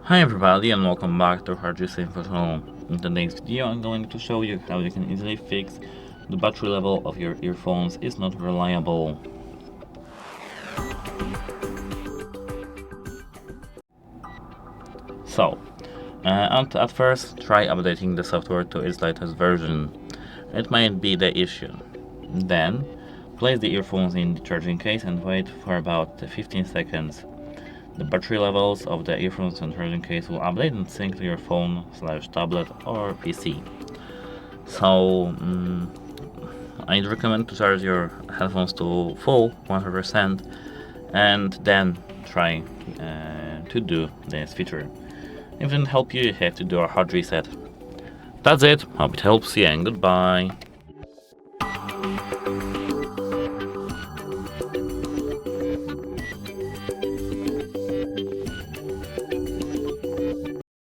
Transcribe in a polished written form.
Hi everybody and welcome back to Hardware Info Channel. In today's video I'm going to show you how you can easily fix the battery level of your earphones is not reliable. So, at first try updating the software to its latest version. It might be the issue. Then, place the earphones in the charging case and wait for about 15 seconds. The battery levels of the earphones and charging case will update and sync to your phone/tablet or PC. So, I'd recommend to charge your headphones to full 100% and then try to do this feature. If it didn't help you, you have to do a hard reset. That's it. Hope it helps you and goodbye.